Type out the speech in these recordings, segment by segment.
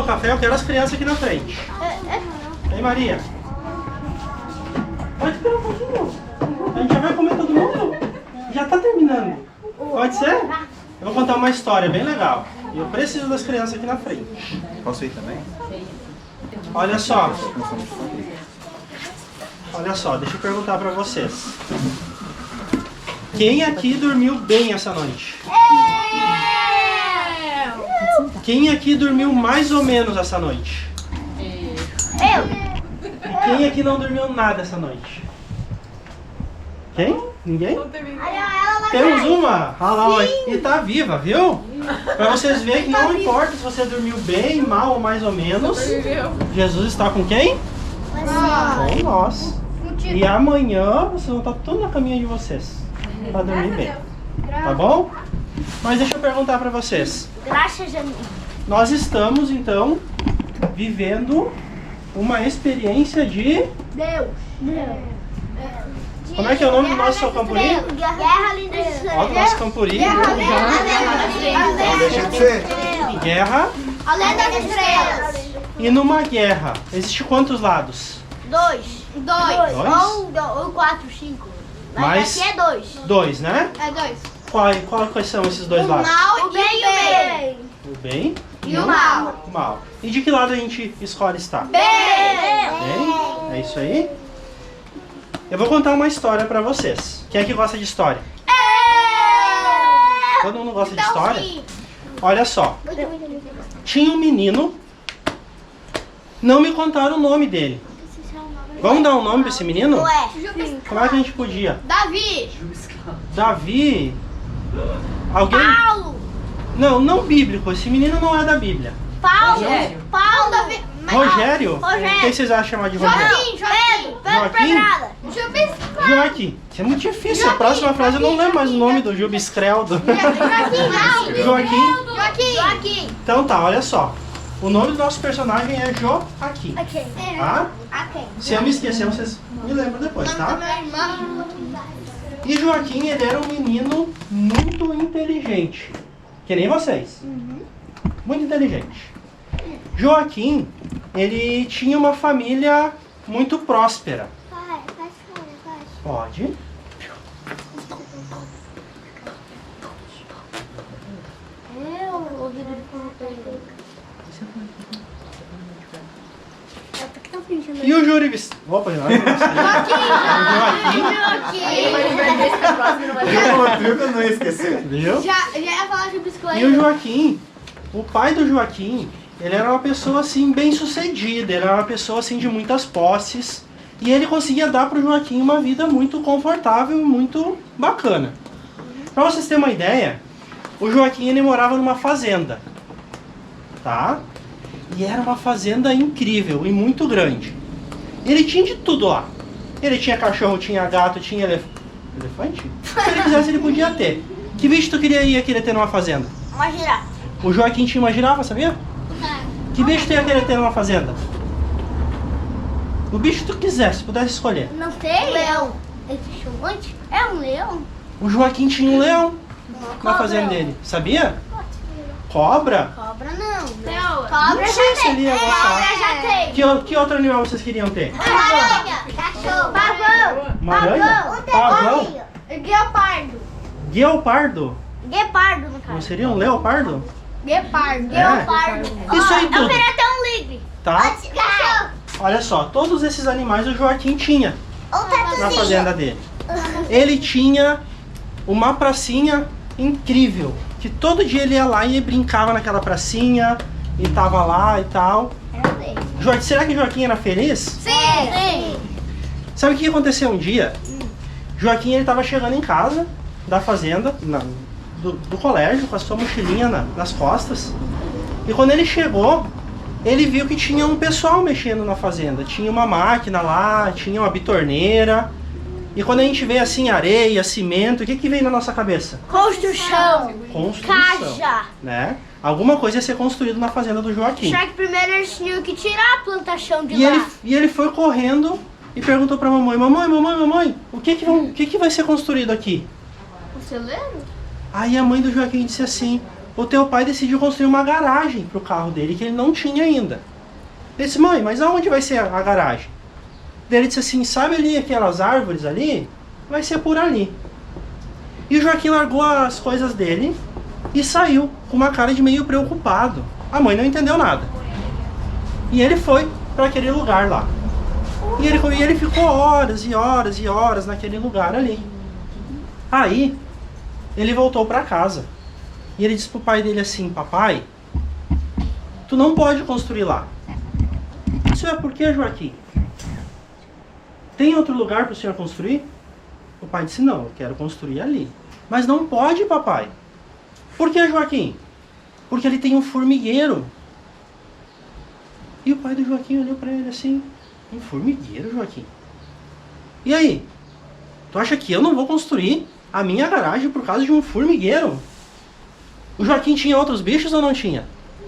o café, eu quero as crianças aqui na frente. Ei, Maria. Pode esperar um pouquinho. A gente já vai comer todo mundo? Já tá terminando. Pode ser? Eu vou contar uma história bem legal. E eu preciso das crianças aqui na frente. Posso ir também? Olha só. Olha só, deixa eu perguntar pra vocês. Quem aqui dormiu bem essa noite? Quem aqui dormiu mais ou menos essa noite? Quem aqui não dormiu nada essa noite? Quem? Ninguém? Temos uma? Olha lá, ó, e tá viva, viu? Pra vocês verem que não importa se você dormiu bem, mal ou mais ou menos. Jesus está com quem? Com nós. E amanhã vocês vão estar tudo na caminha de vocês. Pra dormir bem. Tá bom? Mas deixa eu perguntar pra vocês. Graças a mim. Nós estamos, então, vivendo uma experiência de... Deus. Como é que é o nome do nosso Campuri? Guerra Linda de Estrelas. Ó, do nosso Campuri. Não deixa de ser. Guerra. Além das estrelas. E numa guerra, existe quantos lados? Dois. Ou 4, 5. Mas Aqui é 2. 2, né? É 2. Quais são esses dois lados? O bem e o bem. O bem E o mal. o mal. E de que lado a gente escolhe estar? Bem. Bem? É isso aí? Eu vou contar uma história pra vocês. Quem é que gosta de história? Todo mundo gosta de história? Olha só. Tinha um menino. Não me contaram o nome dele. Vamos dar um nome pra esse menino? Como é que a gente podia? Davi. Davi? Alguém? Paulo. Não bíblico. Esse menino não é da Bíblia. Paulo. Davi. Rogério? Quem vocês acham chamar de Rogério? Pedro. Joaquim. Isso é muito difícil. A próxima frase eu não lembro mais o nome do Jubiscreldo. Joaquim. Então tá, olha só. O nome do nosso personagem é Joaquim. Tá? Se eu me esquecer, vocês me lembram depois, tá? E Joaquim, ele era um menino muito inteligente. Que nem vocês. Muito inteligente. Joaquim, ele tinha uma família muito próspera. Pode. E o Juribis? Opa, não é Eu não ia esquecer. Viu? Já ia falar de biscoito. E o Joaquim, o pai do Joaquim, ele era uma pessoa assim bem sucedida, ele era uma pessoa assim de muitas posses. E ele conseguia dar para o Joaquim uma vida muito confortável e muito bacana. Para vocês terem uma ideia, o Joaquim ele morava numa fazenda, tá? E era uma fazenda incrível e muito grande. Ele tinha de tudo lá. Ele tinha cachorro, tinha gato, tinha elefante? Se ele quisesse, ele podia ter. Que bicho tu ia querer ter numa fazenda? Uma girafa. O Joaquim tinha uma girafa, sabia? Que bicho tu ia querer ter numa fazenda? O bicho que tu quisesse, se pudesse escolher. Não sei. Leão. Esse chumante é um leão? O Joaquim tinha um leão na fazenda dele, sabia? Cobra? Cobra não. Não Cobra sei já se ele ia tem. gostar. Cobra já tem. Que outro animal vocês queriam ter? Aranha. Cachorro. Pavão. Uma aranha? Pavão? Guepardo. Guepardo? Guepardo, no Não caso. seria um leopardo? Guepardo. É? Guepardo. Isso aí Eu tudo, queria ter um livre. tá? Cachorro. Olha só, todos esses animais o Joaquim tinha Ou na fazenda dele. Ele tinha uma pracinha incrível, que todo dia ele ia lá e brincava naquela pracinha, e tava lá e tal. Será que Joaquim era feliz? Sim. Sabe o que aconteceu um dia? Joaquim ele tava chegando em casa da fazenda, do colégio, com a sua mochilinha nas costas. E quando ele chegou, ele viu que tinha um pessoal mexendo na fazenda. Tinha uma máquina lá, tinha uma bitorneira. E quando a gente vê assim areia, cimento, o que vem na nossa cabeça? Construção. Construção. Caixa. Né? Alguma coisa ia ser construída na fazenda do Joaquim. Só que primeiro eles tinham que tirar a plantação de E lá. ele foi correndo e perguntou pra mamãe: Mamãe, o que vai ser construído aqui? O celeiro? Aí a mãe do Joaquim disse assim: o teu pai decidiu construir uma garagem pro carro dele que ele não tinha ainda. Ele disse, mãe, mas aonde vai ser a garagem? Daí ele disse assim, sabe ali aquelas árvores ali? Vai ser por ali. E o Joaquim largou as coisas dele e saiu com uma cara de meio preocupado. A mãe não entendeu nada. E ele foi para aquele lugar lá. E ele ficou horas e horas e horas naquele lugar ali. Aí, ele voltou para casa. E ele disse pro pai dele assim, papai, tu não pode construir lá. Isso é por quê, Joaquim? Tem outro lugar para o senhor construir? O pai disse, não, eu quero construir ali. Mas não pode, papai. Por que, Joaquim? Porque ele tem um formigueiro. E o pai do Joaquim olhou para ele assim, um formigueiro, Joaquim? E aí? Tu acha que eu não vou construir a minha garagem por causa de um formigueiro? O Joaquim tinha outros bichos ou não tinha?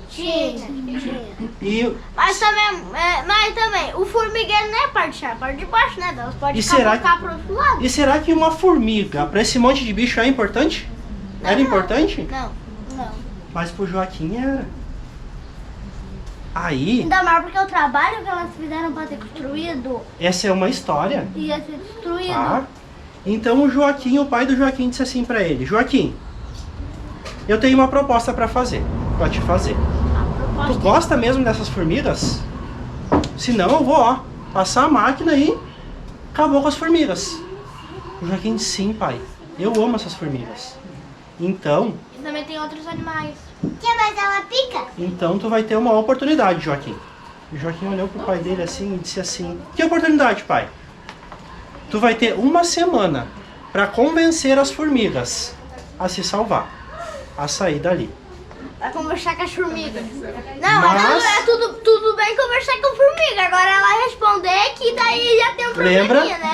Tinha. E, Mas também, o formigueiro não é a parte de a parte de baixo, né? Elas podem E será ficar pro outro lado. e será que uma formiga para esse monte de bicho é importante? Era importante? Não. Mas pro Joaquim era. Aí, Ainda mais porque o trabalho que elas fizeram para ter construído essa é uma história, ia ser destruído. tá? Então o Joaquim, o pai do Joaquim disse assim pra ele, Joaquim, eu tenho uma proposta pra te fazer. Tu gosta mesmo dessas formigas? Se não, eu vou, ó, passar a máquina e acabou com as formigas. O Joaquim disse, sim, pai, eu amo essas formigas. Então, E também tem outros animais. Que mais ela pica? então tu vai ter uma oportunidade, Joaquim. O Joaquim olhou pro pai dele assim e disse assim, que oportunidade, pai? Tu vai ter uma semana para convencer as formigas a se salvar, a sair dali. Pra conversar com as formigas. Não, Mas- é tudo bem conversar com formiga. Agora ela responder que daí já tem um probleminha, né?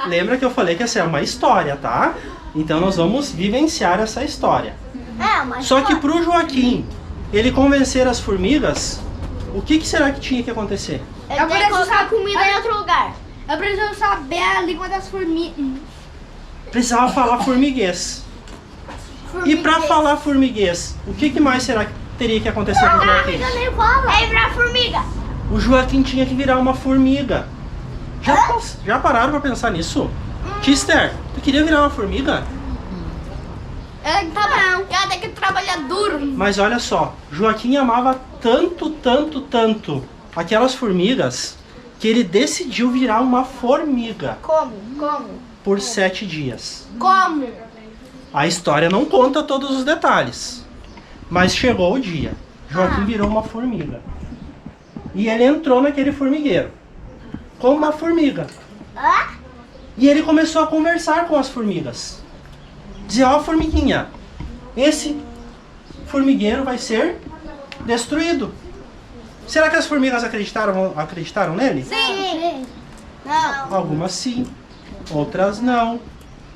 Lembra que eu falei que essa é uma história, tá? Então nós vamos vivenciar essa história. É, mas Só que pro Joaquim, ele convencer as formigas, o que será que tinha que acontecer? eu tenho que colocar comida em outro lugar. Eu preciso saber a língua das formigas. Precisava falar formiguês. E pra falar formiguês, o que mais será que teria que acontecer com o Joaquim? nem fala. É pra formiga. O Joaquim tinha que virar uma formiga. Já pararam pra pensar nisso? Tister, tu queria virar uma formiga? Tá bom. Eu tenho que trabalhar duro. Mas olha só, Joaquim amava tanto aquelas formigas que ele decidiu virar uma formiga Como? por 7 dias. Como? A história não conta todos os detalhes, mas chegou o dia. Joaquim virou uma formiga. E ele entrou naquele formigueiro como uma formiga. Ah? E ele começou a conversar com as formigas. Dizia, ó formiguinha, esse formigueiro vai ser destruído. Será que as formigas acreditaram nele? Sim. Não. Algumas sim, outras não.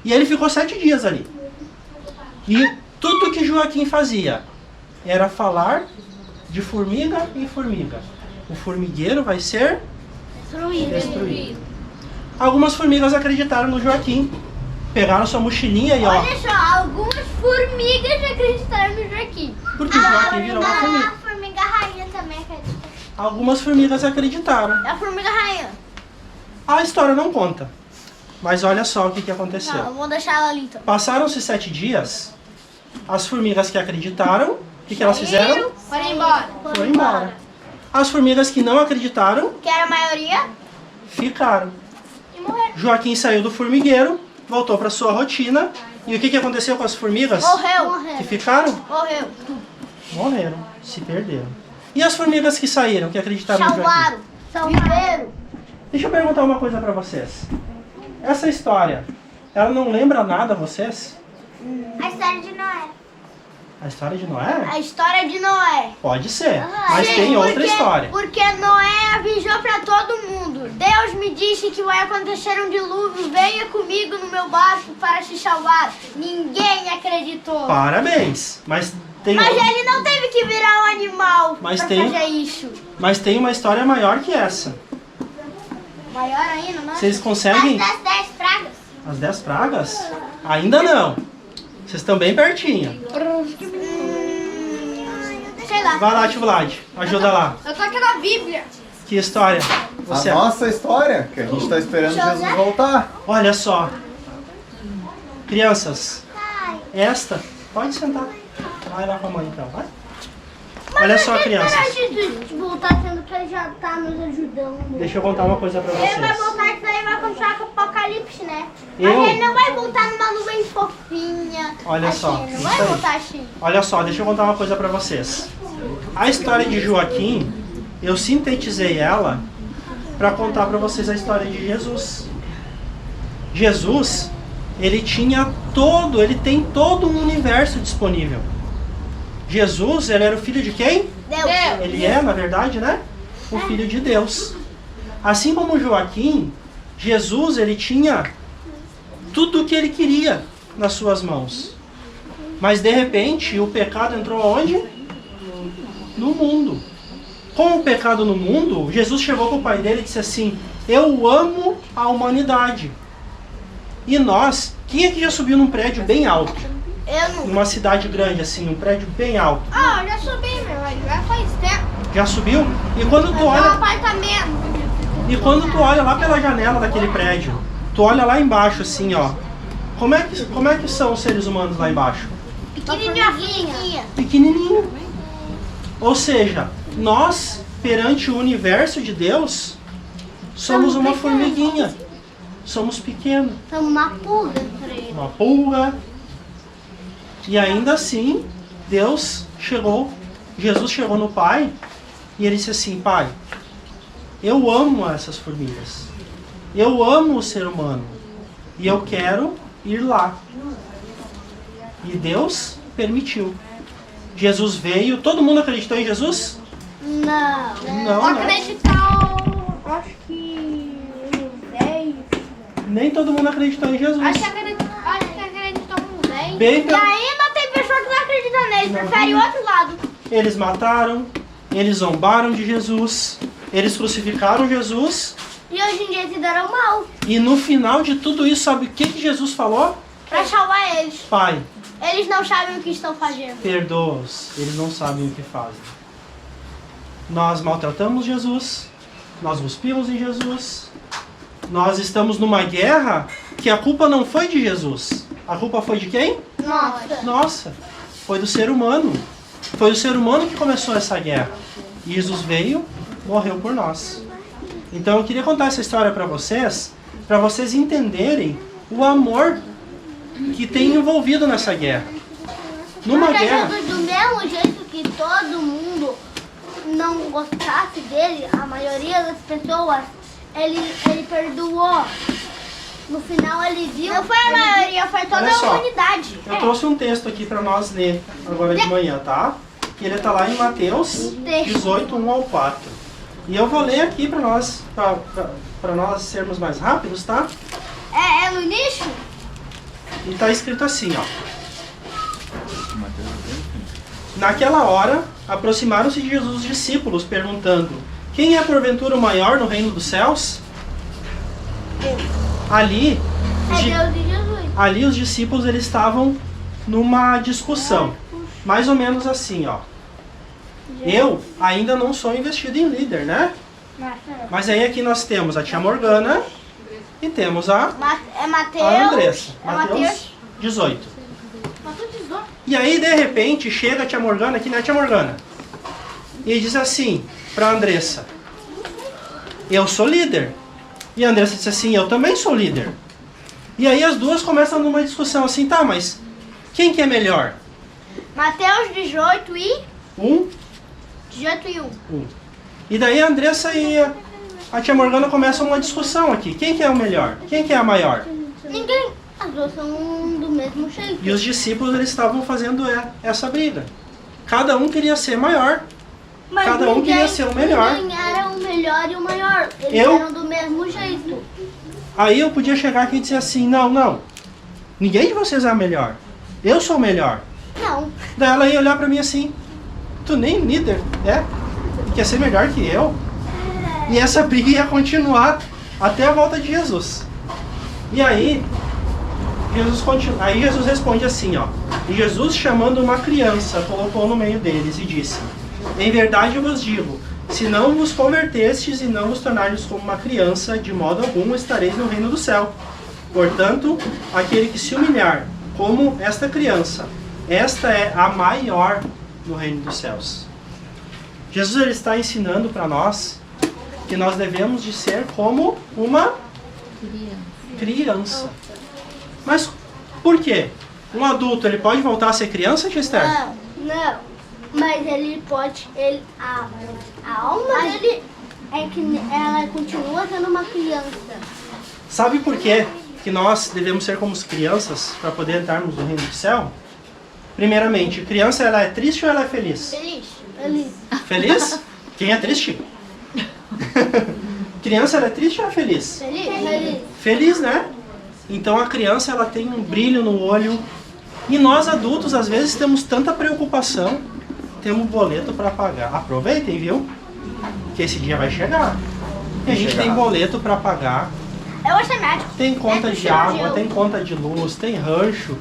E ele ficou 7 dias ali. E tudo que Joaquim fazia era falar de formiga em formiga. O formigueiro vai ser destruído. Algumas formigas acreditaram no Joaquim. Pegaram sua mochilinha e ó, Olha só, algumas formigas acreditaram no Joaquim. porque Joaquim virou uma formiga. A formiga rainha também acredita. Algumas formigas acreditaram. É a formiga rainha. A história não conta. Mas olha só o que aconteceu. Não, eu vou deixar ela ali então. Passaram-se 7 dias. As formigas que acreditaram, o que elas fizeram? Foram embora. Foram embora. As formigas que não acreditaram, Que era a maioria. ficaram. E morreram. Joaquim saiu do formigueiro, voltou para sua rotina. E o que aconteceu com as formigas Morreu. que ficaram? Morreu. Morreram, se perderam. E as formigas que saíram, que acreditaram no Joaquim? Viveram. Deixa eu perguntar uma coisa para vocês. Essa história, ela não lembra nada a vocês? A história de Noé. A história de Noé? A história de Noé. Pode ser, mas Sim, tem outra porque- história. Porque Noé avisou pra todo mundo. Deus me disse que vai acontecer um dilúvio. Venha comigo no meu barco para se salvar. Ninguém acreditou. Parabéns, mas tem, Mas ele não teve que virar um animal Mas pra tem- fazer isso. mas tem uma história maior que essa. Maior ainda, não é? Vocês conseguem Das 10 pragas. as 10 pragas? Ainda não. Vocês estão bem pertinho. Sei lá. Vai lá, tio Vlad. Ajuda lá. Eu tô aqui na Bíblia. Que história? A Você... nossa história, que a gente tá esperando Jesus voltar. Olha só. Crianças, esta... Pode sentar. Vai lá com a mãe então, vai. Olha só, crianças. Mas Jesus voltar sendo que ele já tá nos ajudando. Deixa eu contar uma coisa pra Ele vai vocês. voltar e daí vai continuar com o apocalipse, né? Eu? Mas ele não vai voltar numa nuvem fofinha. Olha assim, só, Não isso vai aí. voltar assim. Olha só, deixa eu contar uma coisa pra vocês. A história de Joaquim, eu sintetizei ela pra contar pra vocês a história de Jesus. Jesus, ele tem todo um universo disponível. Jesus, ele era o filho de quem? Deus. Ele é, na verdade, né? O filho de Deus. Assim como Joaquim, Jesus, ele tinha tudo o que ele queria nas suas mãos. Mas de repente, o pecado entrou aonde? No mundo. Com o pecado no mundo, Jesus chegou para o pai dele e disse assim: eu amo a humanidade. E nós, quem é que já subiu num prédio bem alto? Eu não. Numa cidade grande assim, um prédio bem alto. Ah, eu já subi, meu. Já faz tempo. Já subiu? E quando tu Mas é um olha, apartamento. e quando tu olha lá pela janela daquele prédio, tu olha lá embaixo assim, ó. Como é que são os seres humanos lá embaixo? Pequenininha. Pequenininho. Ou seja, nós perante o universo de Deus somos uma formiguinha. Somos pequenos. Somos uma pulga entre eles. Uma pulga. E ainda assim, Jesus chegou no Pai e ele disse assim: Pai, eu amo essas formigas. Eu amo o ser humano. E eu quero ir lá. E Deus permitiu. Jesus veio. Todo mundo acreditou em Jesus? Não. Não, né? Acreditar, acho que 10. Nem todo mundo acreditou em Jesus. Acho que acreditou uns 10. Bem E pelo- ainda tem pessoa que não acredita neles, Não. prefere o outro lado. Eles mataram, eles zombaram de Jesus, eles crucificaram Jesus. E hoje em dia se deram mal. E no final de tudo isso, sabe o que Jesus falou? Pra salvar eles. Pai, Eles não sabem o que estão fazendo. perdoa-os, eles não sabem o que fazem. Nós maltratamos Jesus, nós cuspimos em Jesus, nós estamos numa guerra que a culpa não foi de Jesus. A culpa foi de quem? Nossa. Nossa, foi do ser humano. Foi o ser humano que começou essa guerra. E Jesus veio, morreu por nós. Então eu queria contar essa história para vocês entenderem o amor que tem envolvido nessa guerra. Numa Porque guerra, Jesus, do mesmo jeito que todo mundo não gostasse dele, a maioria das pessoas, ele perdoou. No final ele viu. Não foi a maioria, foi toda Olha a só, humanidade. eu trouxe um texto aqui para nós ler agora de manhã, tá? Que ele tá lá em Mateus 18, 1 ao 4. E eu vou ler aqui para nós sermos mais rápidos, tá? É no início? E tá escrito assim, ó. Naquela hora, aproximaram-se de Jesus os discípulos, perguntando: quem é porventura o maior no reino dos céus? Ali, É Deus e Jesus. ali os discípulos eles estavam numa discussão, mais ou menos assim, ó. Eu ainda não sou investido em líder, né? Mas aí aqui nós temos a tia Morgana e temos a É Mateus. Andressa. É Mateus 18. Mateus 18. E aí, de repente, chega a tia Morgana, aqui não é a tia Morgana, e diz assim pra Andressa: eu sou líder. E a Andressa disse assim: eu também sou líder. E aí as duas começam numa discussão assim: tá, mas quem que é melhor? Mateus 18 e 18 e 1. E daí a Andressa e a tia Morgana começam uma discussão aqui: quem que é o melhor? Quem que é a maior? Ninguém. As duas são do mesmo jeito. E os discípulos eles estavam fazendo essa briga. Cada um queria ser maior. Mas Cada um queria ser o melhor. Ninguém era o melhor e o maior. Eles Eu? eram do mesmo jeito. Aí eu podia chegar aqui e dizer assim: não, ninguém de vocês é a melhor. Eu sou o melhor. Não. Daí ela ia olhar pra mim assim: tu nem líder é? Quer ser melhor que eu? E essa briga ia continuar até a volta de Jesus. E aí, Jesus responde assim, ó: E Jesus, chamando uma criança, colocou no meio deles e disse: em verdade eu vos digo, se não vos convertestes e não vos tornardes como uma criança, de modo algum estareis no reino do céu. Portanto, aquele que se humilhar como esta criança, esta é a maior no reino dos céus. Jesus ele está ensinando para nós que nós devemos de ser como uma criança. Mas por quê? Um adulto ele pode voltar a ser criança, Chester? Não. Mas ele pode, a alma dele é que ela continua sendo uma criança. Sabe por quê que nós devemos ser como crianças para poder entrarmos no reino do céu? Primeiramente, criança ela é triste ou ela é feliz? Feliz. Feliz? Quem é triste? Criança ela é triste ou é feliz? Feliz. Feliz, né? Então a criança ela tem um brilho no olho. E nós adultos às vezes temos tanta preocupação, temos boleto para pagar. Aproveitem, viu? Que esse dia vai chegar. E a gente tem boleto para pagar. Eu vou ser médico. Tem conta de água, tem conta de luz, tem rancho.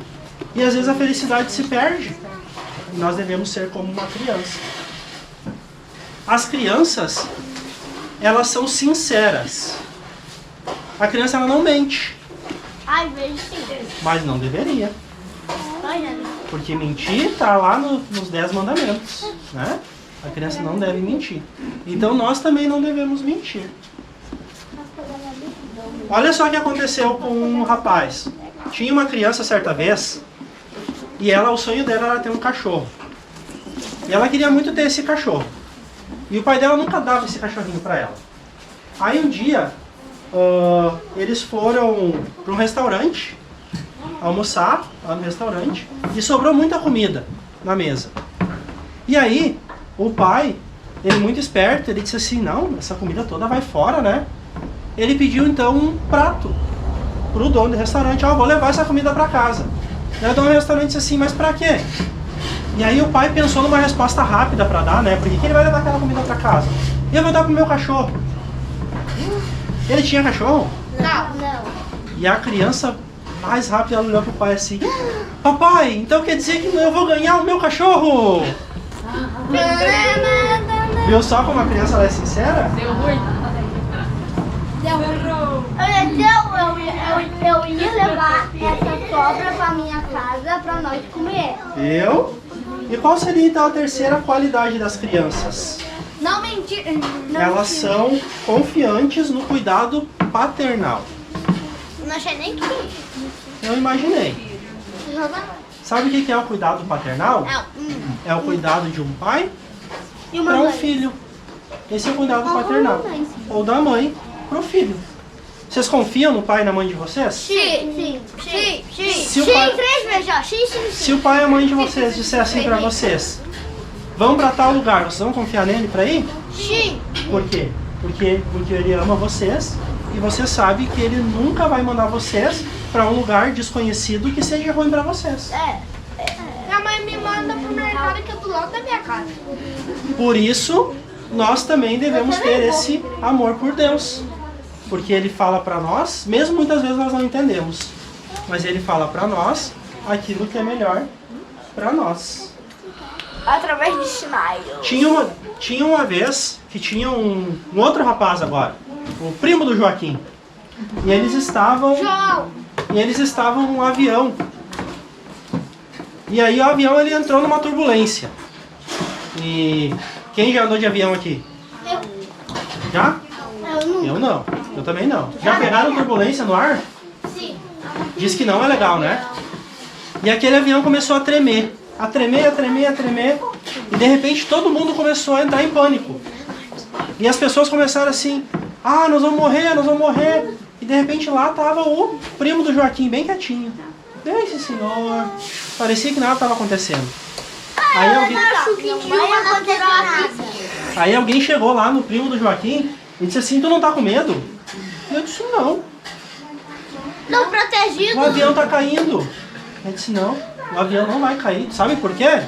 E às vezes a felicidade se perde. E nós devemos ser como uma criança. As crianças, elas são sinceras. A criança ela não mente, Às vezes sim. mas não deveria. Porque mentir está lá nos 10 mandamentos, né? A criança não deve mentir. Então nós também não devemos mentir. Olha só o que aconteceu com um rapaz. Tinha uma criança certa vez e o sonho dela era ter um cachorro. E ela queria muito ter esse cachorro. E o pai dela nunca dava esse cachorrinho para ela. Aí um dia eles foram para um restaurante almoçar lá no restaurante e sobrou muita comida na mesa. E aí o pai, ele muito esperto, ele disse assim: não, essa comida toda vai fora, né? Ele pediu então um prato pro dono do restaurante: vou levar essa comida para casa. Daí o dono do restaurante disse assim: mas para quê? E aí o pai pensou numa resposta rápida para dar, né? Por que ele vai levar aquela comida para casa? Eu vou dar pro meu cachorro. Ele tinha cachorro? Não. E a criança mais rápida ela olhou pro pai assim: papai, então quer dizer que eu vou ganhar o meu cachorro? Viu só como a criança ela é sincera? Deu ruim. Eu ia levar essa sobra pra minha casa pra nós comer. Viu? E qual seria então a terceira qualidade das crianças? Não mentir. Elas são confiantes no cuidado paternal. Não achei nem que. Eu imaginei. Sabe o que é o cuidado paternal? É o cuidado de um pai E uma para um mãe. filho. Esse é o cuidado Ou paternal. da mãe. Ou da mãe para o filho. Vocês confiam no pai e na mãe de vocês? Sim. Se o pai- 3 vezes, ó. Sim. Se o pai e a mãe de vocês disser assim para vocês: vão para tal lugar, vocês vão confiar nele para ir? Sim. Por quê? Porque ele ama vocês e você sabe que ele nunca vai mandar vocês para um lugar desconhecido que seja ruim para vocês. Minha mãe me manda pro mercado que é do lado da minha casa. Por isso, nós também devemos ter esse amor por Deus. Porque ele fala para nós, mesmo muitas vezes nós não entendemos, mas ele fala para nós aquilo que é melhor para nós. Através de sinais. Tinha uma vez que tinha um outro rapaz agora, o primo do Joaquim. E eles estavam num avião. E aí o avião ele entrou numa turbulência. E quem já andou de avião aqui? Já? Eu não. Eu também não. Já pegaram turbulência no ar? Sim. Diz que não é legal, né? E aquele avião começou a tremer. A tremer. E de repente todo mundo começou a entrar em pânico. E as pessoas começaram assim: nós vamos morrer. E de repente lá estava o primo do Joaquim, bem quietinho. Esse senhor. Parecia que nada estava acontecendo. Aí alguém chegou lá no primo do Joaquim e disse assim: tu não tá com medo? E eu disse: não. Não protegido. O avião tá caindo. Ele disse: não, o avião não vai cair. Sabe por quê?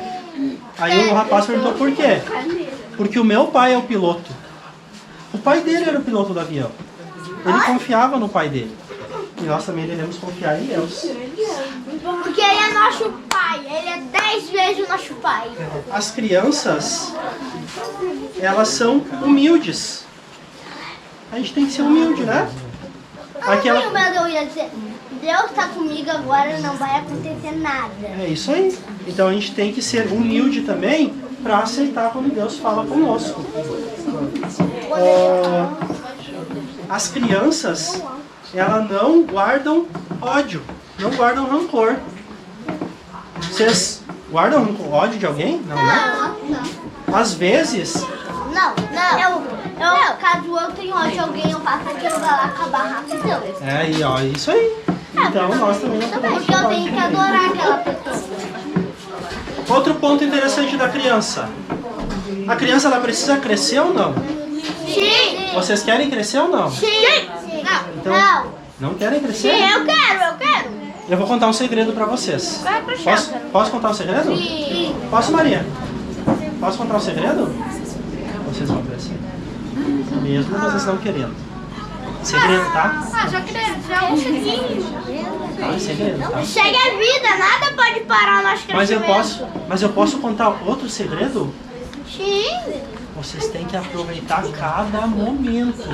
Aí o rapaz perguntou por quê? Porque o meu pai é o piloto. O pai dele era o piloto do avião. Ele confiava no pai dele. E nós também devemos confiar em Deus. Porque ele é nosso pai. Ele é 10 vezes o nosso pai. As crianças, elas são humildes. A gente tem que ser humilde, né? Aquela... Mas eu ia dizer, Deus está comigo agora, não vai acontecer nada. É isso aí. Então a gente tem que ser humilde também para aceitar quando Deus fala conosco. As crianças, elas não guardam ódio, não guardam rancor. Vocês guardam ódio de alguém? Não, né? Às vezes... Caso eu tenha ódio de alguém, eu faço aquilo pra acabar rápido. É, e ó, isso aí. Então nós também não podemos... Porque eu tenho que adorar aquela pessoa. Outro ponto interessante da criança. A criança, ela precisa crescer ou não? Sim. Vocês querem crescer ou não? Sim. Então, não querem crescer? Sim, eu quero. Eu vou contar um segredo pra vocês. Posso contar um segredo? Sim. Posso, Maria? Posso contar um segredo? Vocês vão crescer. Mesmo vocês não querendo. Segredo, tá? Já é um segredo. Tá, segredo, tá? Chega a vida, nada pode parar o nosso crescimento. Mas eu posso contar outro segredo? Sim. Vocês têm que aproveitar cada momento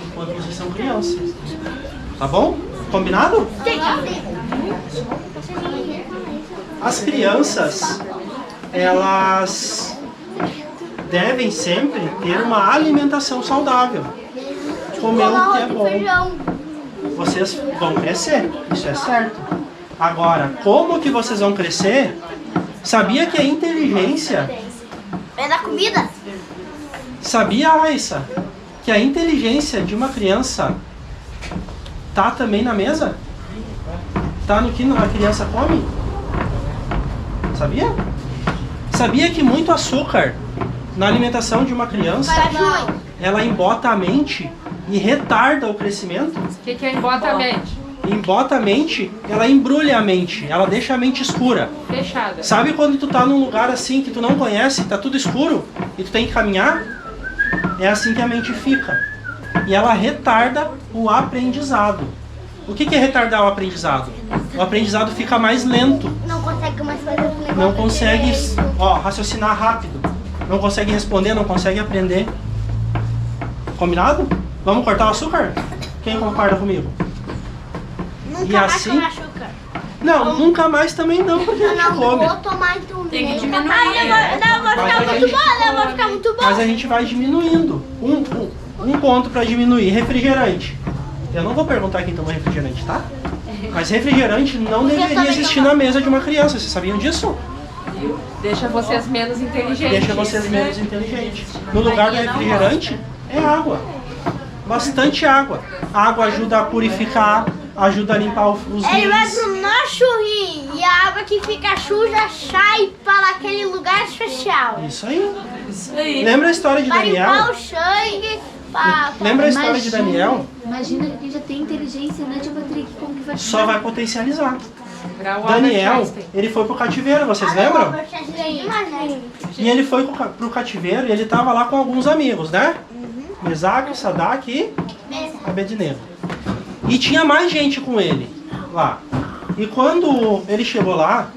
enquanto vocês são crianças. Tá bom? Combinado? Sim. As crianças, elas devem sempre ter uma alimentação saudável. Comer o que é bom. Vocês vão crescer, isso é certo. Agora, como que vocês vão crescer? Sabia que a inteligência... É da comida? Sabia, Raíssa, que a inteligência de uma criança tá também na mesa? Tá no que a criança come? Sabia? Sabia que muito açúcar na alimentação de uma criança, ela embota a mente e retarda o crescimento? O que é embota a mente? Embota a mente, ela embrulha a mente, ela deixa a mente escura. Fechada. Sabe quando tu tá num lugar assim que tu não conhece, tá tudo escuro e tu tem que caminhar? É assim que a mente fica. E ela retarda o aprendizado. O que é retardar o aprendizado? O aprendizado fica mais lento. Não consegue mais fazer o negócio. Não consegue, raciocinar rápido. Não consegue responder, não consegue aprender. Combinado? Vamos cortar o açúcar? Quem concorda comigo? Nunca E mais assim? comer açúcar. Não, nunca mais também não, porque a gente Eu não come. vou tomar então. Tem que diminuir. Vai ficar muito bom. Mas a gente vai diminuindo. Um ponto para diminuir. Refrigerante. Eu não vou perguntar quem toma refrigerante, tá? Mas refrigerante não deveria existir na mesa de uma criança. Vocês sabiam disso? Deixa vocês menos inteligentes. Deixa vocês menos inteligentes. No lugar do refrigerante, é água. Bastante água. A água ajuda a purificar, ajuda a limpar os Ele vai rins. pro nosso rim e a água que fica suja sai para aquele lugar especial. Isso aí. Isso aí. Lembra a história de Para limpar Daniel? o sangue. Lembra a história de Daniel? Imagina que já tem inteligência, né, Tia Patrick? Como que vai Só vai potencializar. Pra o Daniel, Albert Einstein. ele foi pro cativeiro, vocês lembram? Imagina. E ele foi pro cativeiro e ele tava lá com alguns amigos, né? Mesaque, Sadak e Abednego. E tinha mais gente com ele lá. E quando ele chegou lá,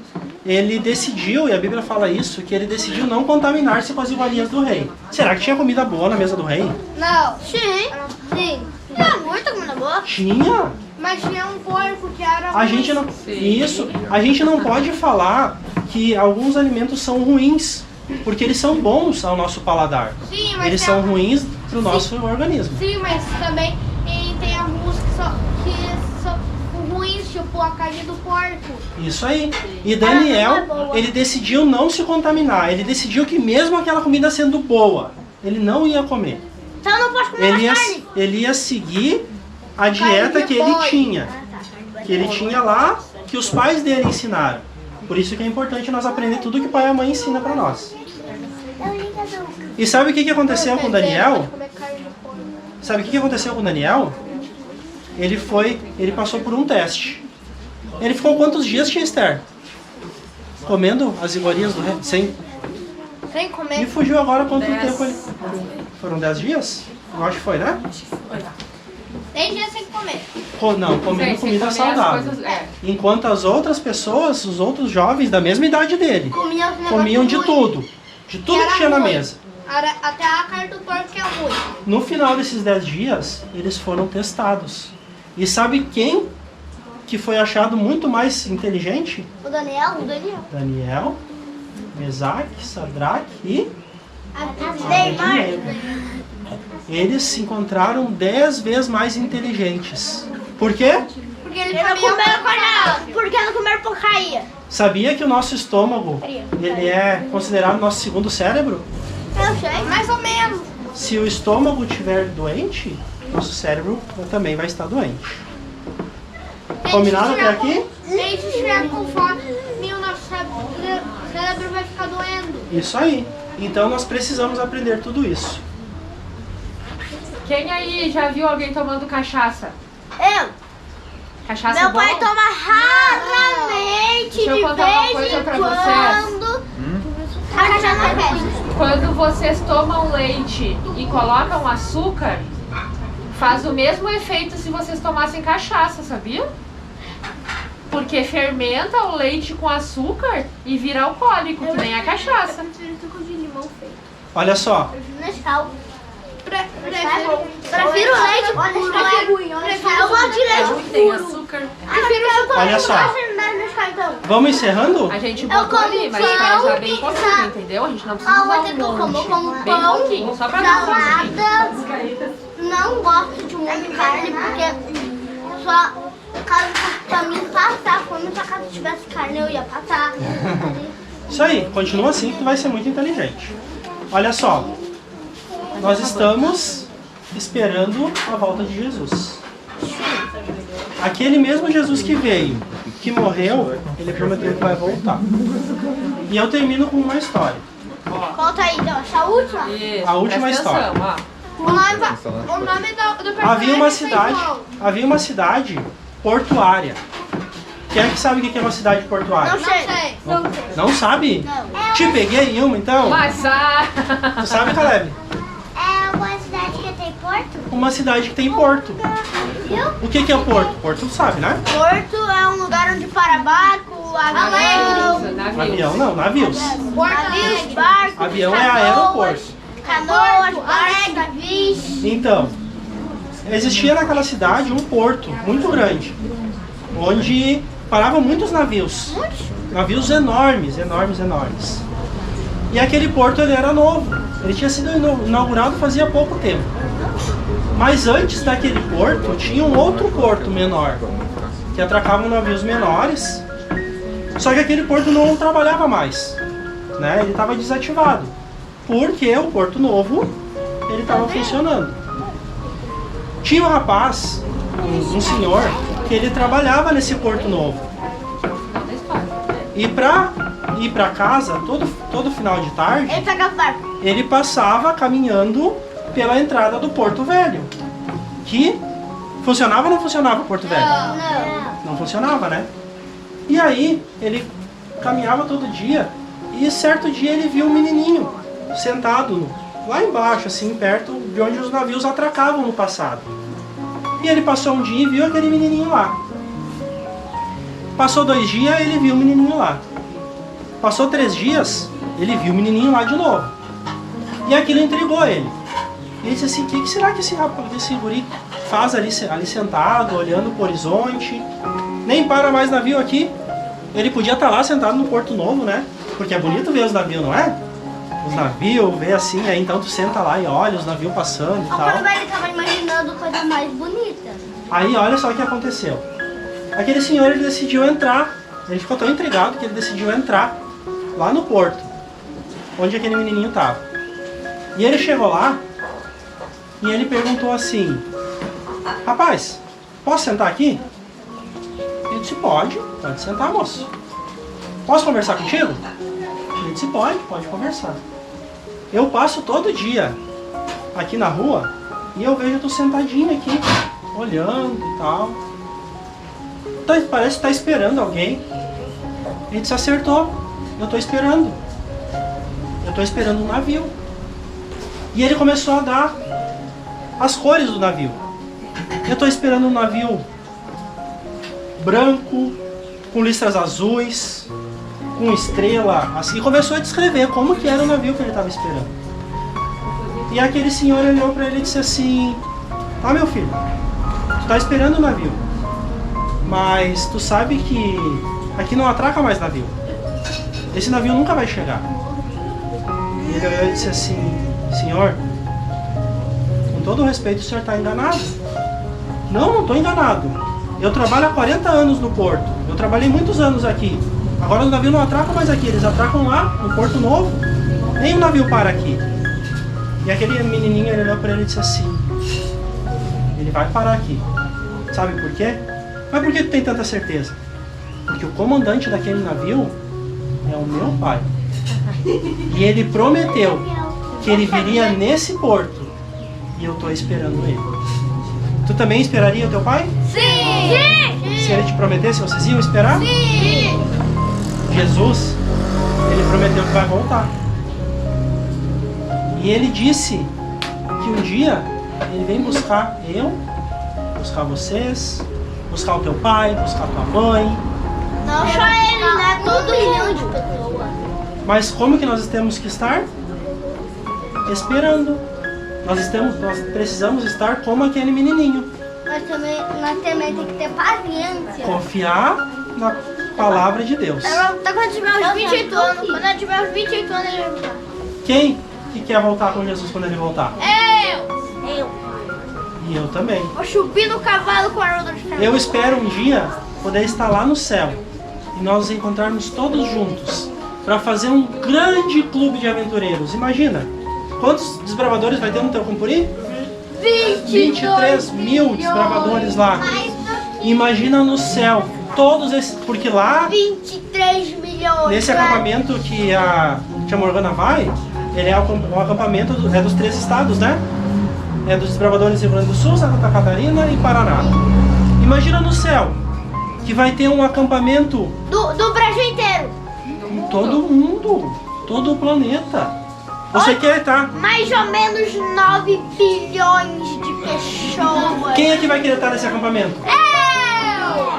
ele decidiu, e a Bíblia fala isso, que ele decidiu não contaminar-se com as iguarias do rei. Será que tinha comida boa na mesa do rei? Não. Sim. Tinha muita comida boa. Tinha. Mas tinha um porco que era A gente não... Isso. A gente não pode falar que alguns alimentos são ruins, porque eles são bons ao nosso paladar. Sim, mas Eles tem são alguns- ruins pro nosso organismo. Sim, mas também tem alguns que são ruins, tipo a carne do porco. Isso aí. E não é Daniel, boa. ele decidiu não se contaminar. Ele decidiu que mesmo aquela comida sendo boa, ele não ia comer. Então eu não posso comer Ele ia, mais carne. ele ia seguir a dieta de que ele boi. tinha. Que ele tinha lá, que os pais dele ensinaram. Por isso que é importante nós aprender tudo que o pai e a mãe ensina pra nós. E sabe o que aconteceu com Daniel? Sabe o que aconteceu com Daniel? Ele passou por um teste. Ele ficou quantos dias, tia Esther? Comendo as iguarias do rei? Sem... Sem comer. Me fugiu agora quanto 10. tempo ele... Foram 10 dias? Eu acho que foi, né? 10 dias sem comer. comer. Não, comendo Sem comida comer as saudável. coisas- é. Enquanto as outras pessoas, os outros jovens da mesma idade dele, comiam de ruim. tudo. De tudo que Era tinha na ruim. mesa. Até a carne do porco que é ruim. No final desses 10 dias, eles foram testados. E sabe quem que foi achado muito mais inteligente? O Daniel. Daniel, Mesaque, Sadraque e Neymar. eles se encontraram 10 vezes mais inteligentes. Por quê? Porque eles não comeram carne. Porque não comeram porcaria. Sabia que o nosso estômago, ele é considerado nosso segundo cérebro? Eu sei. Mais ou menos. Se o estômago estiver doente, nosso cérebro também vai estar doente. Combinado até aqui? Se a gente estiver com fome, o nosso cérebro vai ficar doendo. Isso aí. Então nós precisamos aprender tudo isso. Quem aí já viu alguém tomando cachaça? Eu. Cachaça Meu é bom? pai toma raramente, Deixa eu de contar uma vez coisa em pra vocês. quando. A cachaça não é peste. Quando vocês tomam leite e colocam açúcar, faz o mesmo efeito se vocês tomassem cachaça, sabia? Porque fermenta o leite com açúcar e vira alcoólico, que nem a cachaça. Olha só, Nescau. Prefiro leite puro. Eu gosto de leite Tem puro. açúcar. olha só. Então. Vamos encerrando? A gente Eu botou como ali, mas pão pra usar bem e pouquinho, sal. entendeu? A gente não precisa Ah, usar vou ter que eu como bem pão, pouquinho, só pra dar uma salada. Não gosto de muita carne porque só caso pra mim passar fome, se a casa tivesse carne eu ia passar. Isso aí, continua assim que tu vai ser muito inteligente. Olha só, nós estamos esperando a volta de Jesus. Aquele mesmo Jesus que veio, que morreu, ele prometeu que vai voltar. E eu termino com uma história. Conta aí, então, essa última. Isso, A última presta história. atenção, ó. O nome do personagem Havia uma cidade portuária. Quem é que sabe o que é uma cidade portuária? Não sei. Não sabe? Não. Te peguei em uma então? Mas Tu sabe, Caleb? É uma cidade que tem porto? Uma cidade que tem porto. Viu? O que é porto? Porto tu sabe, né? Porto é um lugar onde para barco, avião, navios. Avião não, navios. navios, barcos, Avião é aeroporto. canoas, barcos, navios. Então, existia naquela cidade um porto muito grande, onde paravam muitos navios. Navios enormes, enormes, enormes. E aquele porto ele era novo. Ele tinha sido inaugurado fazia pouco tempo. Mas antes daquele porto, tinha um outro porto menor, que atracavam navios menores. Só que aquele porto não trabalhava mais, né? Ele estava desativado, porque o porto novo ele estava funcionando. Tinha um rapaz, um senhor, que ele trabalhava nesse porto novo. E para ir para casa, todo final de tarde, Ele pegava barco. ele passava caminhando pela entrada do Porto Velho. Que funcionava ou não funcionava o Porto Velho? Não. Não funcionava, né? E aí, ele caminhava todo dia e certo dia ele viu um menininho sentado lá embaixo, assim, perto de onde os navios atracavam no passado. E ele passou um dia e viu aquele menininho lá. Passou 2 dias, ele viu o menininho lá. Passou 3 dias, ele viu o menininho lá de novo. E aquilo intrigou ele. Ele disse assim, o que será que esse guri faz ali sentado, olhando pro horizonte? Nem para mais navio aqui. Ele podia estar lá sentado no Porto Novo, né? Porque é bonito ver os navios, não é? Os navios, ver assim, aí então tu senta lá e olha os navios passando e Só tal. quando ele tava imaginando coisa mais bonita. Aí olha só o que aconteceu. Aquele senhor ele decidiu entrar. Ele ficou tão intrigado que ele decidiu entrar lá no porto, onde aquele menininho estava. E ele chegou lá e ele perguntou assim: rapaz, posso sentar aqui? Ele disse: pode sentar, moço. Posso conversar contigo? Ele disse: pode conversar. Eu passo todo dia aqui na rua e eu vejo tu sentadinho aqui, olhando e tal. Parece que tá esperando alguém. Ele disse: acertou. Eu tô esperando. Eu tô esperando um navio. E ele começou a dar as cores do navio. Eu estou esperando um navio branco, com listras azuis, com estrela, assim. E começou a descrever como que era o navio que ele estava esperando. E aquele senhor olhou para ele e disse assim: "Ah, meu filho, tu está esperando o navio, mas tu sabe que aqui não atraca mais navio. Esse navio nunca vai chegar." E ele olhou e disse assim: "Senhor, com todo o respeito, o senhor está enganado." "Não, não estou enganado. Eu trabalho há 40 anos no porto. Eu trabalhei muitos anos aqui. Agora o navio não atraca mais aqui. Eles atracam lá, no Porto Novo. Nem o navio para aqui." E aquele menininho, ele olhou para ele e disse assim: "Ele vai parar aqui. Sabe por quê? Mas por que tu tem tanta certeza?" "Porque o comandante daquele navio é o meu pai. E ele prometeu que ele viria nesse porto. E eu estou esperando ele." Tu também esperaria o teu pai? Sim! Se ele te prometesse, vocês iam esperar? Sim! Jesus, ele prometeu que vai voltar. E ele disse que um dia ele vem buscar eu, buscar vocês, buscar o teu pai, buscar a tua mãe. Não só ele, né? Todo milhão de pessoas. Mas como que nós temos que estar? Esperando. Nós precisamos estar como aquele menininho. Nós também temos que ter paciência. Confiar na palavra de Deus. Quando eu tiver uns 28 anos, ele vai voltar. Quem que quer voltar com Jesus quando ele voltar? Eu! E eu também. Vou subir no cavalo com a roda de ferro. Eu espero um dia poder estar lá no céu e nós nos encontrarmos todos juntos para fazer um grande clube de aventureiros. Imagina, quantos desbravadores vai ter no teu Cumpuri? 23 mil desbravadores lá. Imagina no céu, todos esses, porque lá, 23 milhões. nesse acampamento que a tia Morgana vai, ele é o acampamento dos 3 estados, né? É dos desbravadores do Rio Grande do Sul, Santa Catarina e Paraná. Imagina no céu, que vai ter um acampamento Do Brasil inteiro. em todo o mundo, todo o planeta. Você quer, tá? Mais ou menos 9 bilhões de pessoas. Quem é que vai querer estar nesse acampamento? Eu!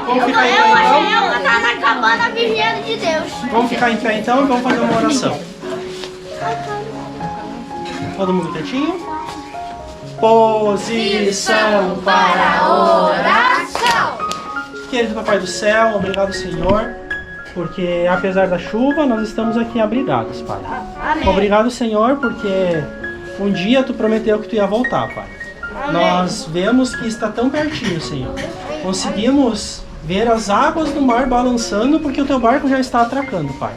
Vamos ficar em pé Eu então? vou estar na cabana vigiando de Deus. Vamos ficar em pé então e vamos fazer uma oração. Todo mundo quietinho? Posição para oração. Querido Papai do Céu, obrigado, Senhor, porque apesar da chuva, nós estamos aqui abrigados, Pai. Amém. Obrigado, Senhor, porque um dia Tu prometeu que Tu ia voltar, Pai. Nós vemos que está tão pertinho, Senhor. Conseguimos ver as águas do mar balançando porque o Teu barco já está atracando, Pai.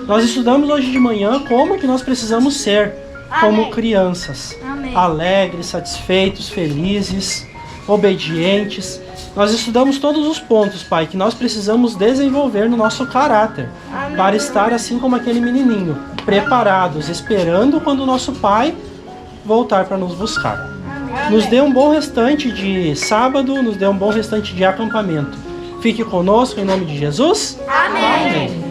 Nós estudamos hoje de manhã como que nós precisamos ser como crianças. Alegres, satisfeitos, felizes, obedientes. Nós estudamos todos os pontos, Pai, que nós precisamos desenvolver no nosso caráter para estar assim como aquele menininho, preparados, esperando quando o nosso Pai voltar para nos buscar. Nos dê um bom restante de sábado, nos dê um bom restante de acampamento. Fique conosco em nome de Jesus. Amém.